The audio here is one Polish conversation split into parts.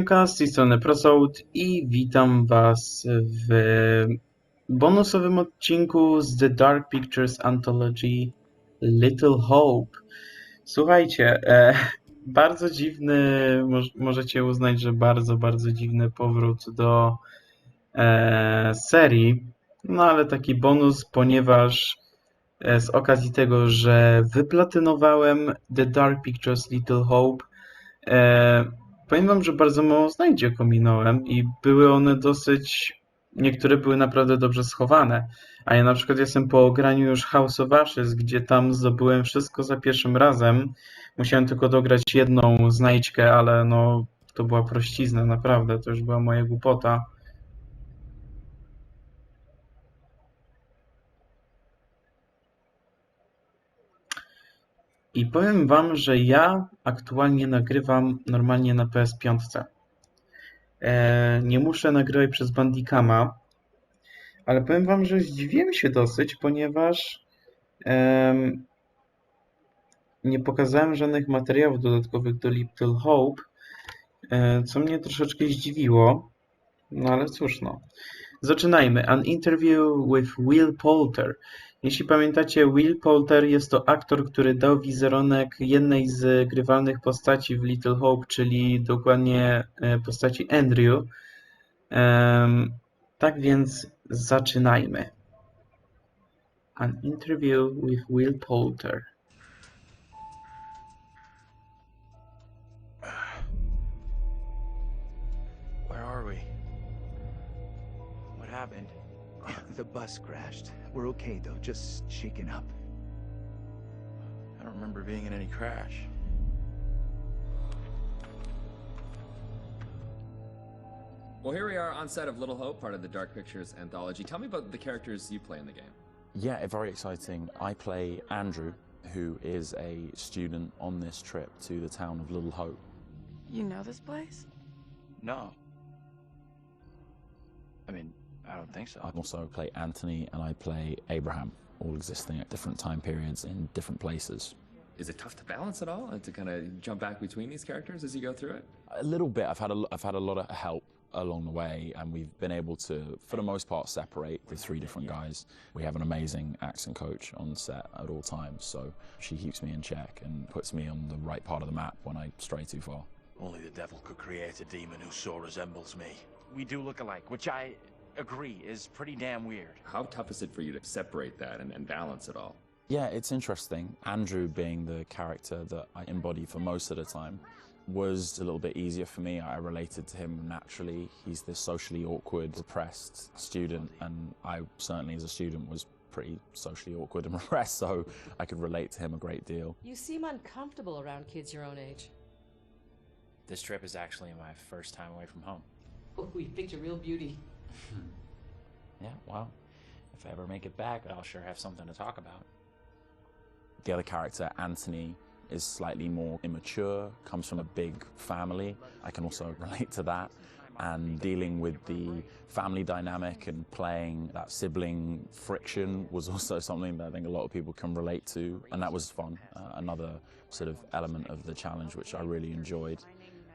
Siemka, z tej strony Prosoud i witam was w bonusowym odcinku z The Dark Pictures Anthology Little Hope. Słuchajcie, bardzo dziwny, możecie uznać, że bardzo dziwny powrót do serii, no ale taki bonus, ponieważ z okazji tego, że wyplatynowałem The Dark Pictures Little Hope, powiem wam, że bardzo mało znajdziek ominąłem i były one niektóre były naprawdę dobrze schowane. A ja na przykład jestem po graniu już House of Ashes, gdzie tam zdobyłem wszystko za pierwszym razem. Musiałem tylko dograć jedną znajdźkę, ale no to była prościzna, naprawdę, to już była moja głupota. I powiem wam, że ja aktualnie nagrywam normalnie na PS5. Nie muszę nagrywać przez Bandicama, ale powiem wam, że zdziwiłem się dosyć, ponieważ nie pokazałem żadnych materiałów dodatkowych do Little Hope, co mnie troszeczkę zdziwiło, no ale cóż no. Zaczynajmy. An Interview with Will Poulter. Jeśli pamiętacie, Will Poulter jest to aktor, który dał wizerunek jednej z grywalnych postaci w Little Hope, czyli dokładnie postaci Andrew. Tak więc zaczynajmy. An Interview with Will Poulter. Where are we? What happened? The bus crashed. We're okay though, just shaken up. I don't remember being in any crash. Well, here we are on set of Little Hope, part of the Dark Pictures Anthology. Tell me about the characters you play in the game. Yeah, very exciting. I play Andrew, who is a student on this trip to the town of Little Hope. You know this place? No. I mean, I don't think so. I also play Anthony and I play Abraham, all existing at different time periods in different places. Is it tough to balance it all and to kind of jump back between these characters as you go through it? A little bit. I've had a lot of help along the way, and we've been able to, for the most part, separate the three different guys. We have an amazing accent coach on set at all times, so she keeps me in check and puts me on the right part of the map when I stray too far. Only the devil could create a demon who so resembles me. We do look alike, which I agree is pretty damn weird. How tough is it for you to separate that and balance it all? Yeah, it's interesting. Andrew, being the character that I embody for most of the time, was a little bit easier for me. I related to him naturally. He's this socially awkward, repressed student, and I certainly as a student was pretty socially awkward and repressed, so I could relate to him a great deal. You seem uncomfortable around kids your own age. This trip is actually my first time away from home. Oh, you picked a real beauty. Yeah, well, if I ever make it back, I'll sure have something to talk about. The other character, Anthony, is slightly more immature, comes from a big family. I can also relate to that. And dealing with the family dynamic and playing that sibling friction was also something that I think a lot of people can relate to. And that was fun, another sort of element of the challenge, which I really enjoyed.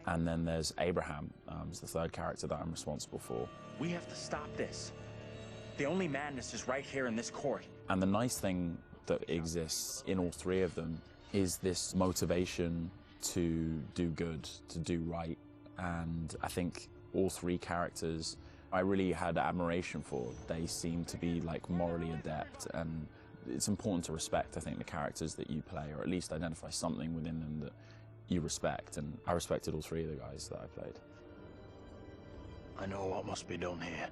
And then there's Abraham, is the third character that I'm responsible for. We have to stop this. The only madness is right here in this court. And the nice thing that exists in all three of them is this motivation to do good, to do right. And I think all three characters I really had admiration for. They seem to be like morally adept, and it's important to respect, I think, the characters that you play, or at least identify something within them that you respect. And I respected all three of the guys that I played. I know what must be done here.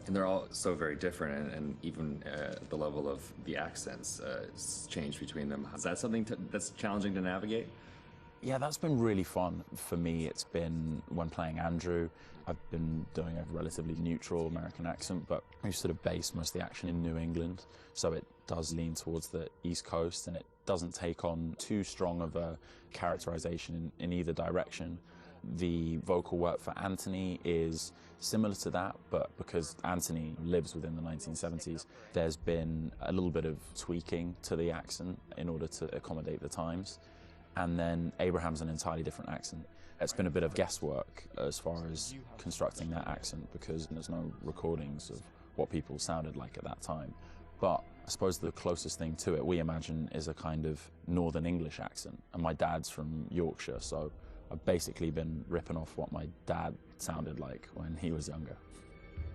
And they're all so very different, and even the level of the accents change between them. Is that something that's challenging to navigate? Yeah, that's been really fun for me. It's been, when playing Andrew, I've been doing a relatively neutral American accent, but we sort of base most of the action in New England, so it does lean towards the East Coast, and it doesn't take on too strong of a characterization in either direction. The vocal work for Anthony is similar to that, but because Anthony lives within the 1970s, there's been a little bit of tweaking to the accent in order to accommodate the times. and then Abraham's an entirely different accent. It's been a bit of guesswork as far as constructing that accent because there's no recordings of what people sounded like at that time. But I suppose the closest thing to it we imagine is a kind of Northern English accent. And my dad's from Yorkshire, so I've basically been ripping off what my dad sounded like when he was younger.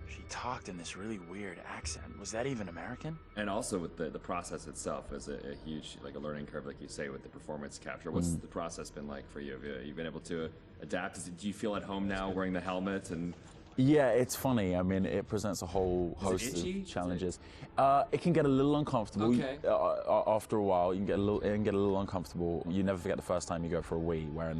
She talked in this really weird accent. Was that even American? And also with the process itself is a huge, like a learning curve, like you say, with the performance capture. What's the process been like for you? Have you been able to adapt? Do you feel at home now wearing the helmet and... Yeah, it's funny. I mean, it presents a whole host of challenges. It can get a little uncomfortable. Okay. After a while, it can get a little uncomfortable. You never forget the first time you go for a wee wearing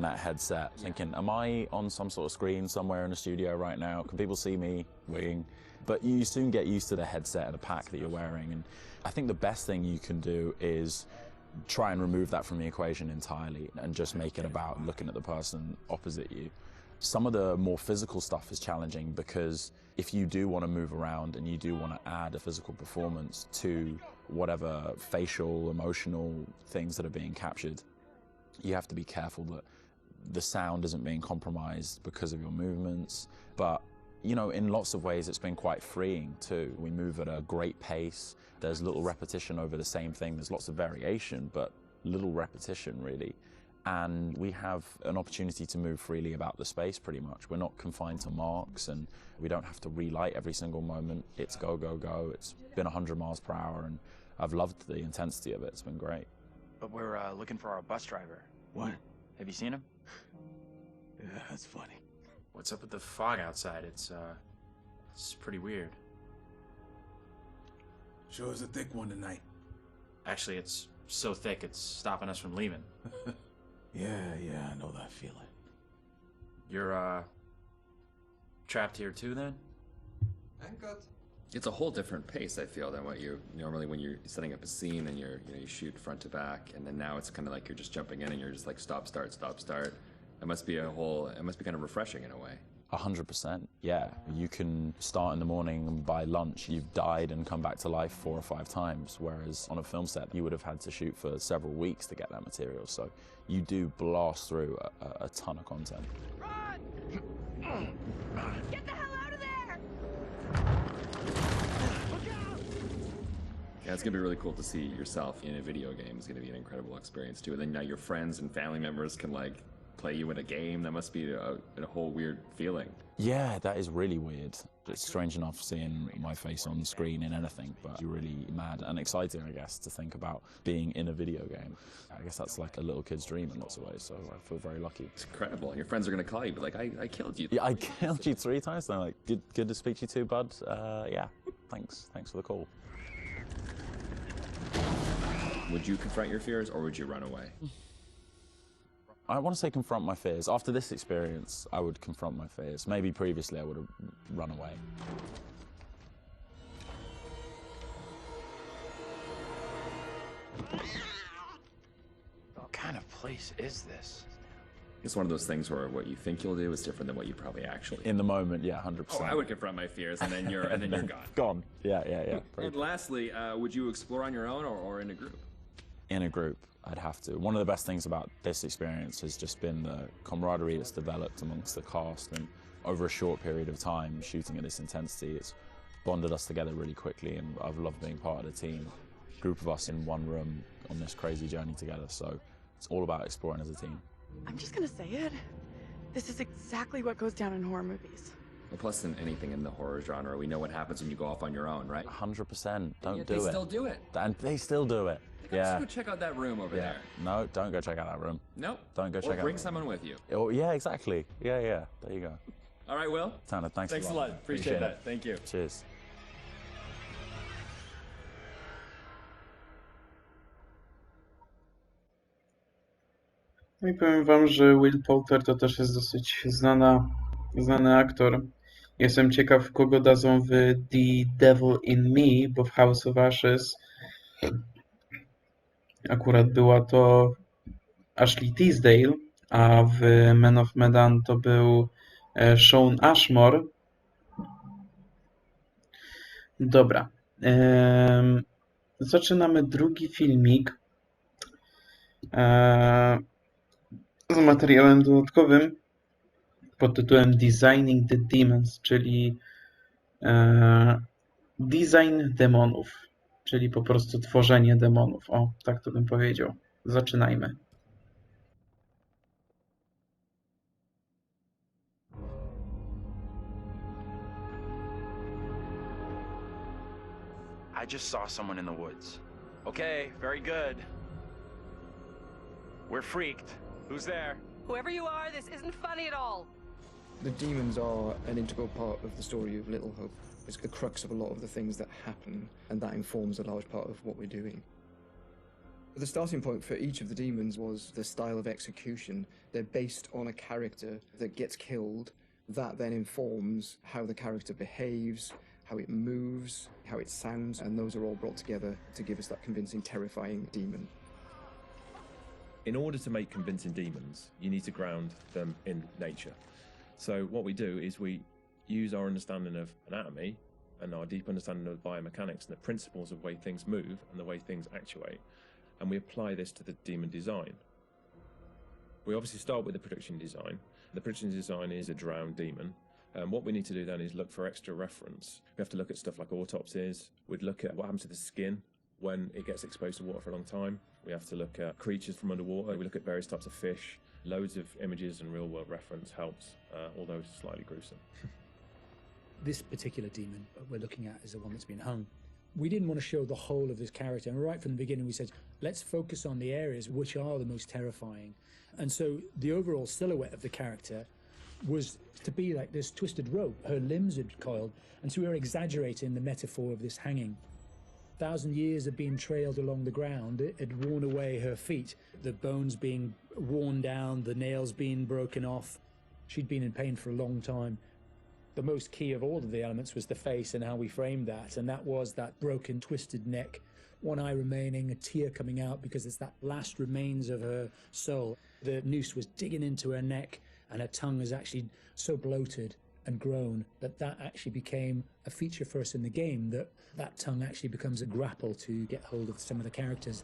that headset, thinking, "Am I on some sort of screen somewhere in a studio right now? Can people see me weeing?" But you soon get used to the headset and the pack that you're wearing. And I think the best thing you can do is try and remove that from the equation entirely and just make it about looking at the person opposite you. Some of the more physical stuff is challenging because if you do want to move around and you do want to add a physical performance to whatever facial, emotional things that are being captured, you have to be careful that the sound isn't being compromised because of your movements. But, you know, in lots of ways it's been quite freeing too. We move at a great pace. There's little repetition over the same thing. There's lots of variation, but little repetition really. And we have an opportunity to move freely about the space pretty much. We're not confined to marks and we don't have to relight every single moment. It's go, go, go. It's been 100 miles per hour and I've loved the intensity of it. It's been great. But we're looking for our bus driver. What? Have you seen him? Yeah, that's funny. What's up with the fog outside? It's pretty weird. Sure is a thick one tonight. Actually, it's so thick it's stopping us from leaving. Yeah, I know that feeling. You're, trapped here too, then? It's a whole different pace, I feel, than what you normally when you're setting up a scene and you shoot front to back, and then now it's kind of like you're just jumping in and you're just like stop, start, stop, start. It must be kind of refreshing in a way. 100%, yeah. You can start in the morning and by lunch you've died and come back to life 4 or 5 times, whereas on a film set you would have had to shoot for several weeks to get that material. So you do blast through a ton of content. Run! Get the hell out of there! Look out! Yeah, it's gonna be really cool to see yourself in a video game. It's gonna be an incredible experience too. And then now your friends and family members can like play you in a game. That must be a whole weird feeling. Yeah, that is really weird. It's strange enough seeing my face on screen in anything, but you're really mad and exciting, I guess, to think about being in a video game. I guess that's like a little kid's dream in lots of ways, so I feel very lucky. It's incredible. Your friends are gonna call you, but like, I killed you. Yeah, I killed you 3 times. They're like, good to speak to you too, bud. Yeah, thanks for the call. Would you confront your fears or would you run away? I want to say confront my fears. After this experience, I would confront my fears. Maybe previously I would have run away. What kind of place is this? It's one of those things where what you think you'll do is different than what you probably actually do. In the moment, yeah, 100%. Oh, I would confront my fears, and then you're gone. Gone. Yeah. And lastly, would you explore on your own or in a group? In a group, I'd have to. One of the best things about this experience has just been the camaraderie that's developed amongst the cast, and over a short period of time, shooting at this intensity, it's bonded us together really quickly, and I've loved being part of the team. A group of us in one room on this crazy journey together, so it's all about exploring as a team. I'm just gonna say it. This is exactly what goes down in horror movies. Well, plus than anything in the horror genre, we know what happens when you go off on your own, right? 100%. Don't do They it. still do it. And they still do it. Let's go check out that room over there. No, don't go check out that room. Nope. Don't go check out. Or bring someone with you. Oh, yeah, exactly. Yeah. There you go. All right, Will. Tanner, thanks a lot. Appreciate that. Thank you. Cheers. No i powiem wam, że Will Poulter to też jest dosyć znany aktor. Jestem ciekaw, kogo dadzą w The Devil in Me, bo w House of Ashes akurat była to Ashley Tisdale, a w Men of Medan to był Shawn Ashmore. Dobra. Zaczynamy drugi filmik. z materiałem dodatkowym pod tytułem Designing the Demons, czyli design demonów, czyli po prostu tworzenie demonów. O, tak to bym powiedział. Zaczynajmy. I just saw someone in the woods. Okay, very good. We're freaked. Who's there? Whoever you are, this isn't funny at all. The demons are an integral part of the story of Little Hope. It's the crux of a lot of the things that happen, and that informs a large part of what we're doing. The starting point for each of the demons was the style of execution. They're based on a character that gets killed. That then informs how the character behaves, how it moves, how it sounds, and those are all brought together to give us that convincing, terrifying demon. In order to make convincing demons, you need to ground them in nature. So what we do is we use our understanding of anatomy and our deep understanding of biomechanics and the principles of the way things move and the way things actuate, and we apply this to the demon design. We obviously start with the production design. The production design is a drowned demon. What we need to do then is look for extra reference. We have to look at stuff like autopsies. We'd look at what happens to the skin when it gets exposed to water for a long time. We have to look at creatures from underwater. We look at various types of fish. Loads of images and real-world reference helps, although slightly gruesome. This particular demon we're looking at is the one that's been hung. We didn't want to show the whole of this character, and right from the beginning we said, let's focus on the areas which are the most terrifying. And so the overall silhouette of the character was to be like this twisted rope. Her limbs had coiled, and so we were exaggerating the metaphor of this hanging. 1,000 years of being trailed along the ground, it had worn away her feet, the bones being worn down, the nails being broken off. She'd been in pain for a long time. The most key of all of the elements was the face and how we framed that, and that was that broken, twisted neck, one eye remaining, a tear coming out because it's that last remains of her soul. The noose was digging into her neck, and her tongue is actually so bloated and grown that actually became a feature for us in the game, that tongue actually becomes a grapple to get hold of some of the characters.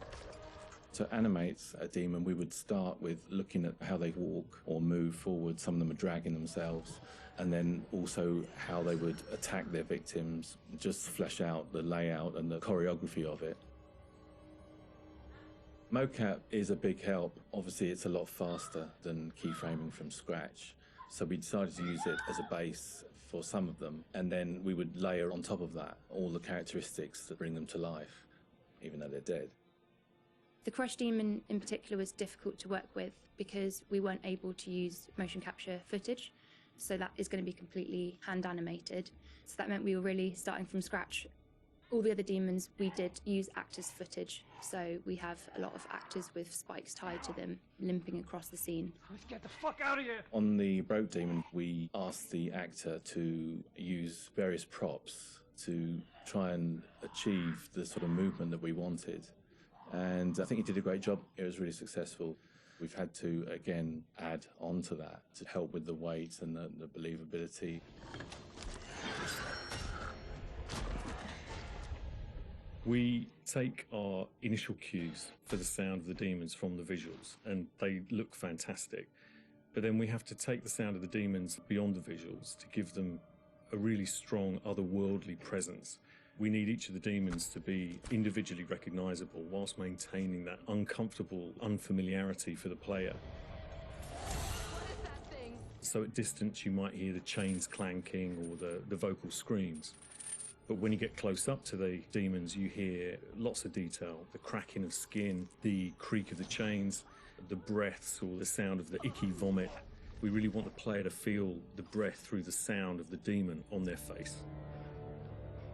To animate a demon, we would start with looking at how they walk or move forward. Some of them are dragging themselves, and then also how they would attack their victims, just flesh out the layout and the choreography of it. Mocap is a big help. Obviously, it's a lot faster than keyframing from scratch. So we decided to use it as a base for some of them, and then we would layer on top of that all the characteristics that bring them to life, even though they're dead. The Crush Demon in particular was difficult to work with because we weren't able to use motion capture footage, so that is going to be completely hand animated. So that meant we were really starting from scratch. All the other demons, we did use actors' footage, so we have a lot of actors with spikes tied to them, limping across the scene. Let's get the fuck out of here! On the Broke Demon, we asked the actor to use various props to try and achieve the sort of movement that we wanted. And I think he did a great job. It was really successful. We've had to, again, add on to that to help with the weight and the believability. We take our initial cues for the sound of the demons from the visuals, and they look fantastic. But then we have to take the sound of the demons beyond the visuals to give them a really strong otherworldly presence. We need each of the demons to be individually recognizable whilst maintaining that uncomfortable unfamiliarity for the player. So at distance you might hear the chains clanking or the vocal screams. But when you get close up to the demons, you hear lots of detail, the cracking of skin, the creak of the chains, the breaths or the sound of the icky vomit. We really want the player to feel the breath through the sound of the demon on their face.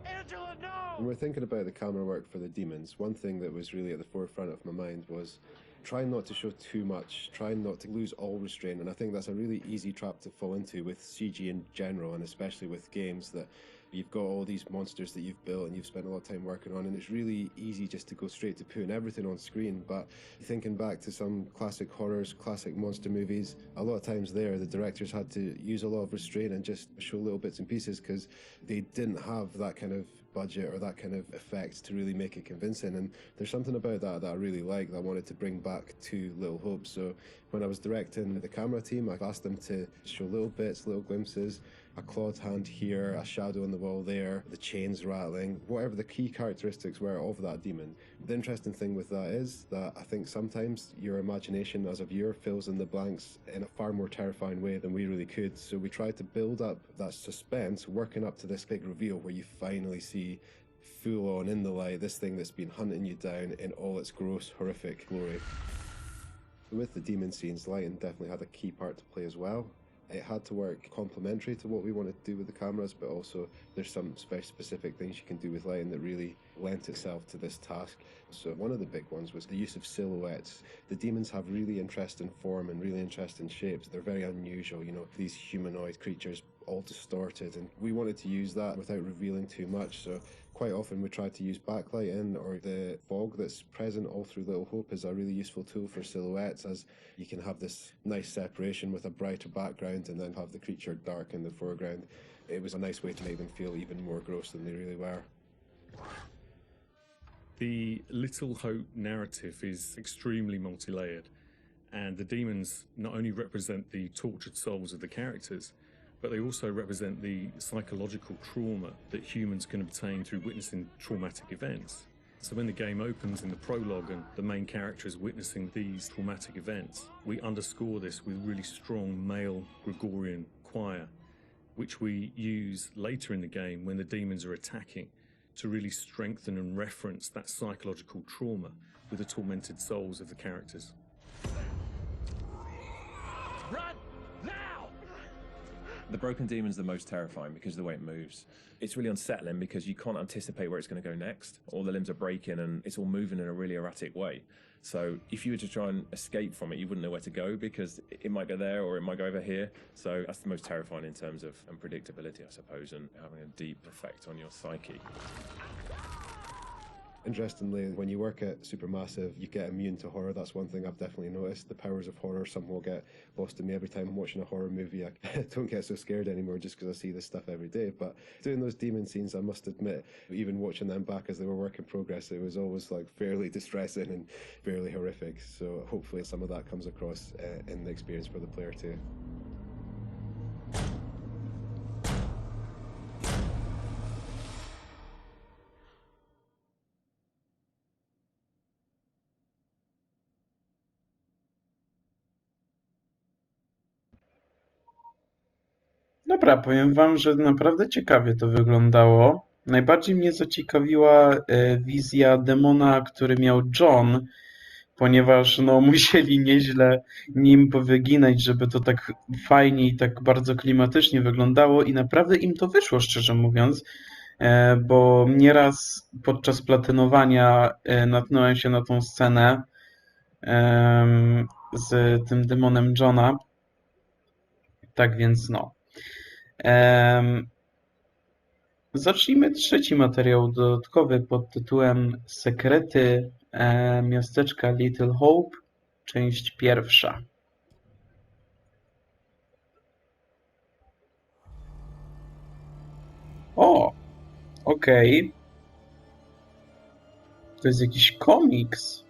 Angela, no! When we're thinking about the camera work for the demons, one thing that was really at the forefront of my mind was trying not to show too much, trying not to lose all restraint, and I think that's a really easy trap to fall into with CG in general, and especially with games, that You've got all these monsters that you've built and you've spent a lot of time working on, and it's really easy just to go straight to putting everything on screen. But thinking back to some classic horrors, classic monster movies, a lot of times there the directors had to use a lot of restraint and just show little bits and pieces because they didn't have that kind of budget or that kind of effect to really make it convincing. And there's something about that I really like, that I wanted to bring back to Little Hope. So when I was directing the camera team, I asked them to show little bits, little glimpses, a clawed hand here, a shadow on the wall there, the chains rattling, whatever the key characteristics were of that demon. The interesting thing with that is that I think sometimes your imagination as a viewer fills in the blanks in a far more terrifying way than we really could. So we tried to build up that suspense, working up to this big reveal where you finally see full on in the light this thing that's been hunting you down in all its gross, horrific glory. With the demon scenes, lighting definitely had a key part to play as well. It had to work complementary to what we wanted to do with the cameras, but also there's some specific things you can do with lighting that really lent itself to this task. So one of the big ones was the use of silhouettes. The demons have really interesting form and really interesting shapes. They're very unusual, you know, these humanoid creatures all distorted, and we wanted to use that without revealing too much. So quite often we tried to use backlighting, or the fog that's present all through Little Hope is a really useful tool for silhouettes, as you can have this nice separation with a brighter background and then have the creature dark in the foreground. It was a nice way to make them feel even more gross than they really were. The Little Hope narrative is extremely multi-layered, and the demons not only represent the tortured souls of the characters, but they also represent the psychological trauma that humans can obtain through witnessing traumatic events. So when the game opens in the prologue and the main character is witnessing these traumatic events, we underscore this with really strong male Gregorian choir, which we use later in the game when the demons are attacking to really strengthen and reference that psychological trauma with the tormented souls of the characters. Run! Now! The broken demon's the most terrifying because of the way it moves. It's really unsettling because you can't anticipate where it's going to go next. All the limbs are breaking and it's all moving in a really erratic way. So if you were to try and escape from it, you wouldn't know where to go because it might go there or it might go over here. So that's the most terrifying in terms of unpredictability, I suppose, and having a deep effect on your psyche. Interestingly, when you work at Supermassive, you get immune to horror. That's one thing I've definitely noticed. The powers of horror somehow get lost in me every time I'm watching a horror movie. I don't get so scared anymore just because I see this stuff every day. But doing those demon scenes, I must admit, even watching them back as they were work in progress, it was always like fairly distressing and fairly horrific. So hopefully some of that comes across in the experience for the player too. Dobra, powiem wam, że naprawdę ciekawie to wyglądało. Najbardziej mnie zaciekawiła wizja demona, który miał John, ponieważ no, musieli nieźle nim powyginać, żeby to tak fajnie i tak bardzo klimatycznie wyglądało i naprawdę im to wyszło, szczerze mówiąc, bo nieraz podczas platynowania natknąłem się na tą scenę z tym demonem Johna. Tak więc no. Zacznijmy trzeci materiał dodatkowy pod tytułem Sekrety miasteczka Little Hope, część pierwsza. O, okej. To jest jakiś komiks.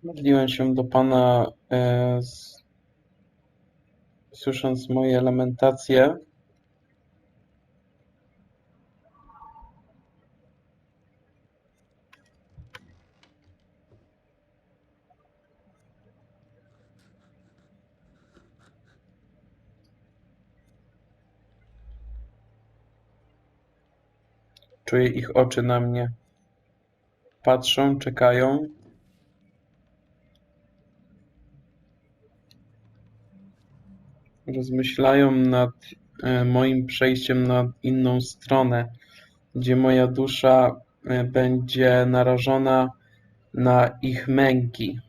Modliłem się do Pana, słysząc moje lamentacje. Czuję ich oczy na mnie. Patrzą, czekają. Rozmyślają nad moim przejściem na inną stronę, gdzie moja dusza będzie narażona na ich męki.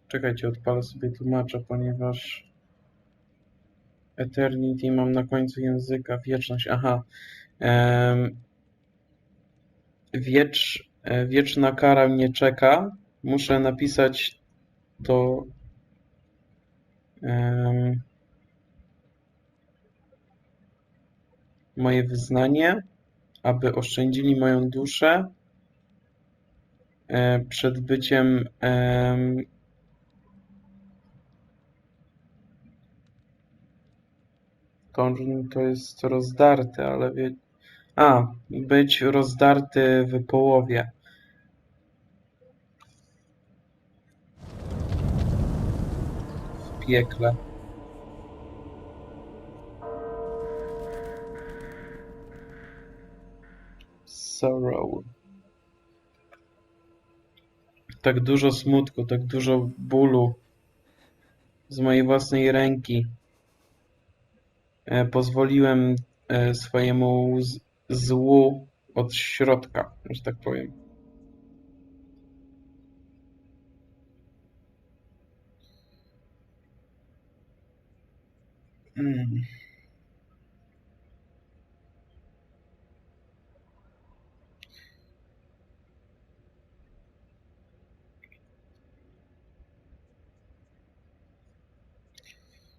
Czekajcie, odpalę sobie tłumacza, ponieważ Eternity mam na końcu języka, wieczność, aha. Wieczna kara mnie czeka. Muszę napisać to moje wyznanie, aby oszczędzili moją duszę przed byciem to jest rozdarty, ale być rozdarty w połowie. W piekle. Sorrow. Tak dużo smutku, tak dużo bólu z mojej własnej ręki. Pozwoliłem swojemu złu od środka, że tak powiem.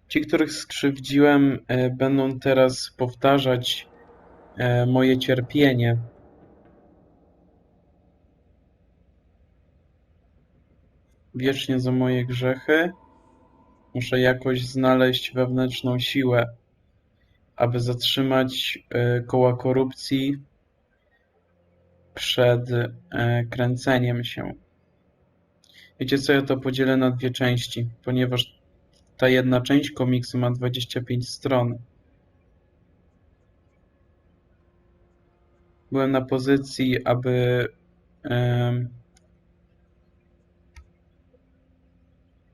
Ci, których skrzywdziłem, będą teraz powtarzać moje cierpienie. Wiecznie za moje grzechy. Muszę jakoś znaleźć wewnętrzną siłę, aby zatrzymać koła korupcji przed kręceniem się. Wiecie co, ja to podzielę na dwie części, ponieważ ta jedna część komiksu ma 25 stron. Byłem na pozycji,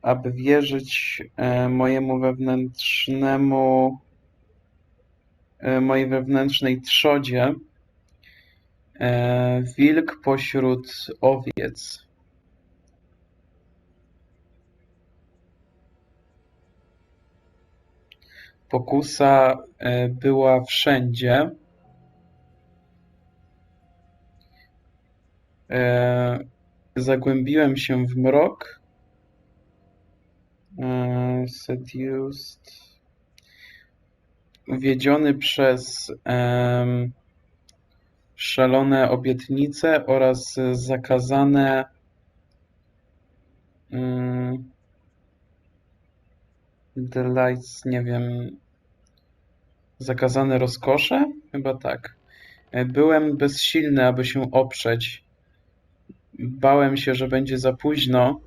aby wierzyć mojej wewnętrznej trzodzie, wilk pośród owiec. Pokusa była wszędzie. Zagłębiłem się w mrok. Seduced. Wiedziony przez szalone obietnice oraz zakazane delights, nie wiem, zakazane rozkosze? Chyba tak. Byłem bezsilny, aby się oprzeć. Bałem się, że będzie za późno.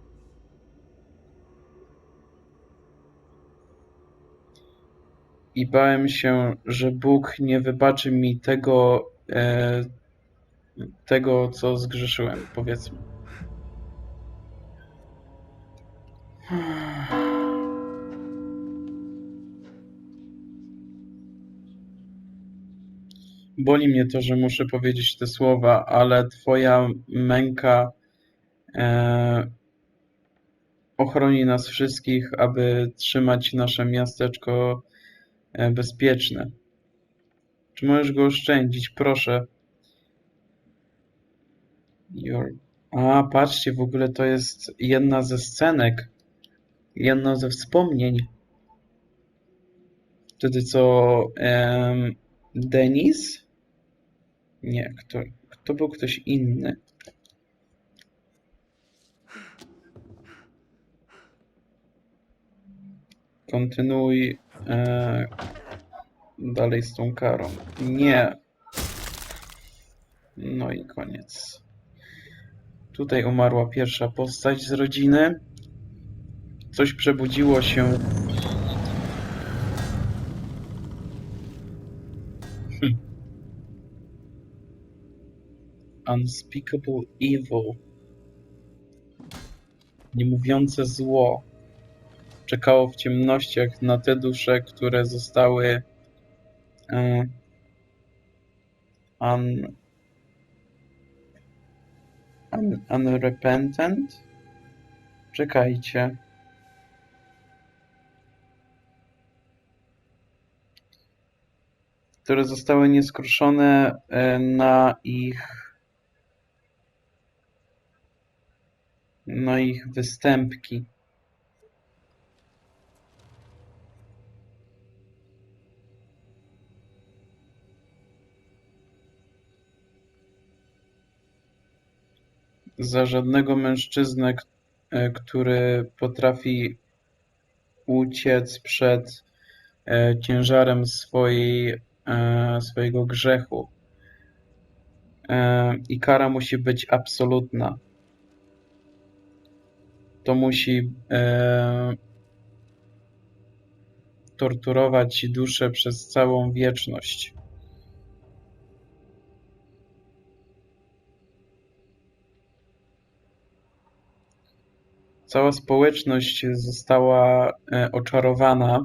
I bałem się, że Bóg nie wybaczy mi tego, co zgrzeszyłem, powiedzmy. Boli mnie to, że muszę powiedzieć te słowa, ale Twoja męka ochroni nas wszystkich, aby trzymać nasze miasteczko bezpieczne. Czy możesz go oszczędzić? Proszę. Patrzcie, w ogóle to jest jedna ze scenek. Jedno ze wspomnień. Wtedy co Denis? Nie, kto był ktoś inny? Kontynuuj dalej z tą karą. Nie. No i koniec. Tutaj umarła pierwsza postać z rodziny. coś przebudziło się. Unspeakable evil. Niemówiące zło. Czekało w ciemnościach na te dusze, które zostały unrepentant? Czekajcie. Które zostały nieskruszone na ich występki. Za żadnego mężczyznę, który potrafi uciec przed ciężarem swojego grzechu. I kara musi być absolutna. To musi torturować duszę przez całą wieczność. Cała społeczność została oczarowana.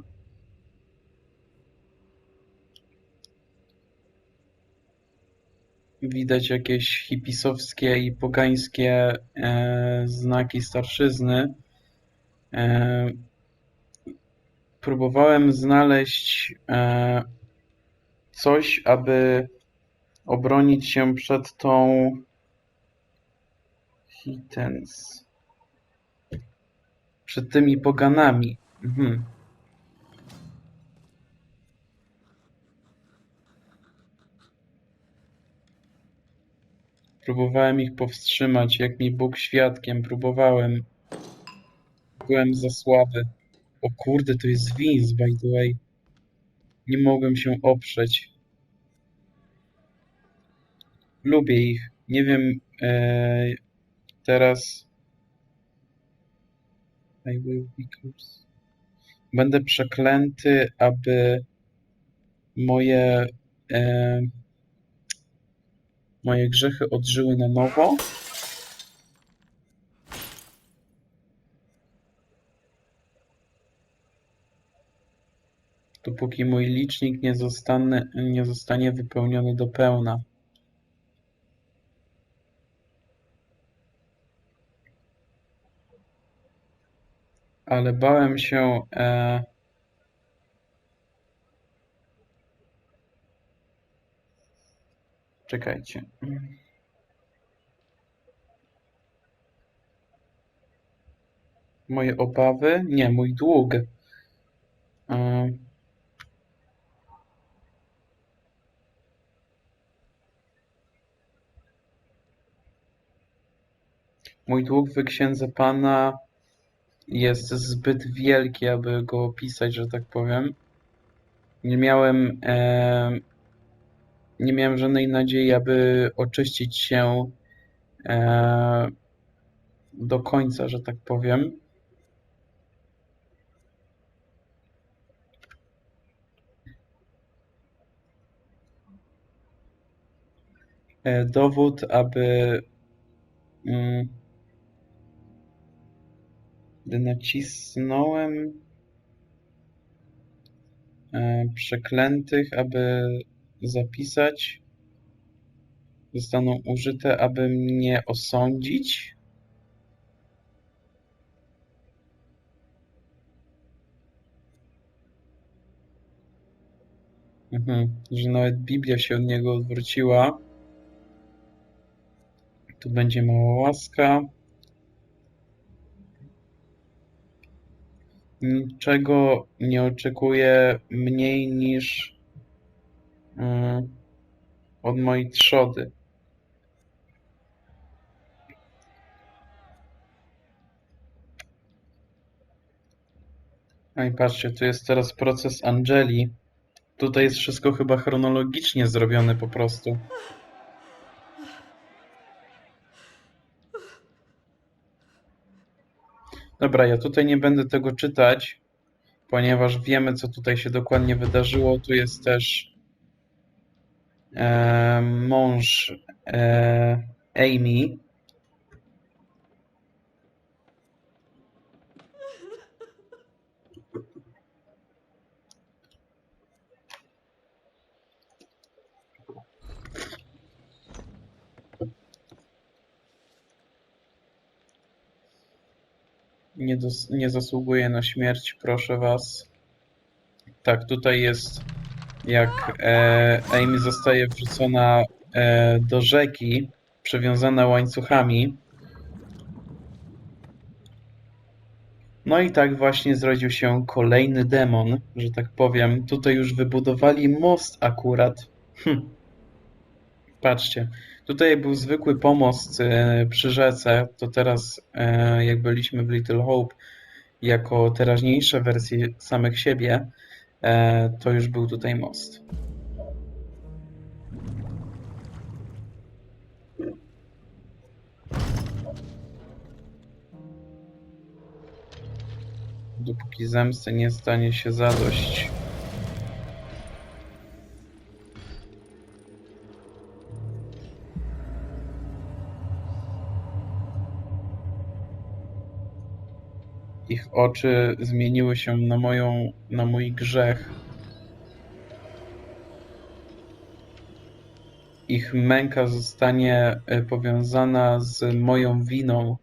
Widać jakieś hipisowskie i pogańskie znaki starszyzny. Próbowałem znaleźć coś, aby obronić się przed tą przed tymi poganami. Próbowałem ich powstrzymać, jak mi Bóg świadkiem. Próbowałem. Byłem za słaby. O kurde, to jest Vince, by the way. Nie mogłem się oprzeć. Lubię ich. Nie wiem, teraz... I will be cursed. Będę przeklęty, aby moje grzechy odżyły na nowo. Dopóki mój licznik nie zostanie wypełniony do pełna. Ale bałem się czekajcie. Moje obawy? Nie, mój dług. Mój dług w księdze Pana jest zbyt wielki, aby go opisać, że tak powiem. Nie miałem żadnej nadziei, aby oczyścić się do końca, że tak powiem. Dowód, aby gdy nacisnąłem przeklętych, aby zapisać, zostaną użyte, aby mnie osądzić. Że nawet Biblia się od niego odwróciła. Tu będzie mała łaska. Niczego nie oczekuję mniej niż od mojej trzody. No i patrzcie, tu jest teraz proces Angeli. Tutaj jest wszystko chyba chronologicznie zrobione po prostu. Dobra, ja tutaj nie będę tego czytać, ponieważ wiemy, co tutaj się dokładnie wydarzyło. Tu jest też mąż Amy. Nie zasługuje na śmierć, proszę was. Tak, tutaj jest, jak Amy zostaje wrzucona do rzeki, przewiązana łańcuchami. No i tak właśnie zrodził się kolejny demon, że tak powiem. Tutaj już wybudowali most akurat. Patrzcie, tutaj był zwykły pomost przy rzece, to teraz jak byliśmy w Little Hope, jako teraźniejsze wersje samych siebie, to już był tutaj most. Dopóki zemsty nie stanie się zadość. Ich oczy zmieniły się na mój grzech. Ich męka zostanie powiązana z moją winą.